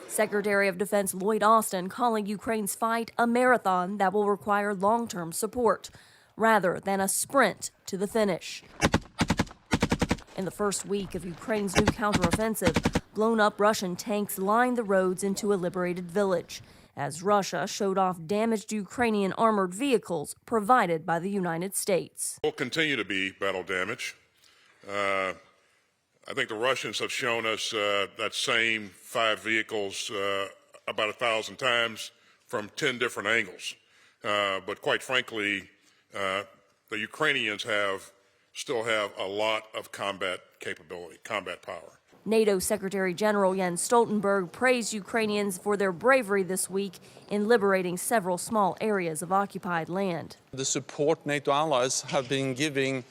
Secretary of Defense Lloyd calling Ukraine's fight a marathon that will require long-term support, rather than a sprint to the finish. In the first week of Ukraine's new counteroffensive, blown-up Russian tanks lined the roads into a liberated village, as Russia showed off damaged Ukrainian armored vehicles provided by the United States. Will continue to be battle damage. I think the Russians have shown us that same 5 vehicles about 1,000 times from 10 different angles. But quite frankly, the Ukrainians still have a lot of combat capability, combat power. NATO Secretary General Jens Stoltenberg praised Ukrainians for their bravery this week in liberating several small areas of occupied land. The support NATO allies have been giving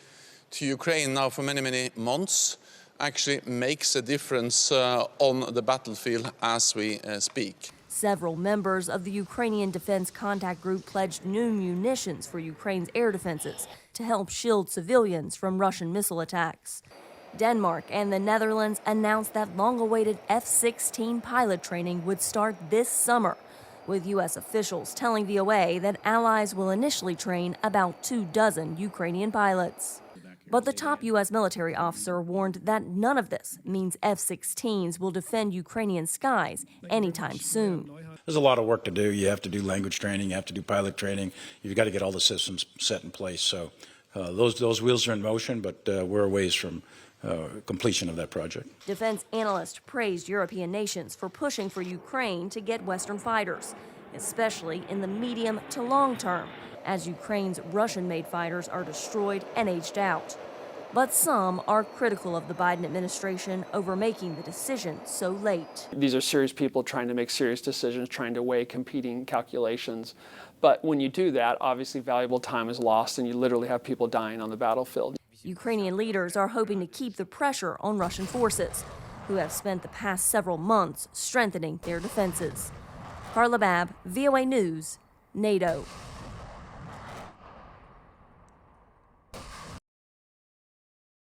to Ukraine now for many, many months actually makes a difference on the battlefield as we speak. Several members of the Ukrainian Defense Contact Group pledged new munitions for Ukraine's air defenses to help shield civilians from Russian missile attacks. Denmark and the Netherlands announced that long-awaited F-16 pilot training would start this summer, with U.S. officials telling VOA that allies will initially train about 24 Ukrainian pilots. But the top U.S. military officer warned that none of this means F-16s will defend Ukrainian skies anytime soon. There's a lot of work to do. You have to do language training, you have to do pilot training. You've got to get all the systems set in place. So those wheels are in motion, but we're a ways from completion of that project. Defense analysts praised European nations for pushing for Ukraine to get Western fighters, especially in the medium to long term, as Ukraine's Russian-made fighters are destroyed and aged out. But some are critical of the Biden administration over making the decision so late. These are serious people trying to make serious decisions, trying to weigh competing calculations. But when you do that, obviously valuable time is lost and you literally have people dying on the battlefield. Ukrainian leaders are hoping to keep the pressure on Russian forces, who have spent the past several months strengthening their defenses. Carla Babb, VOA News, NATO.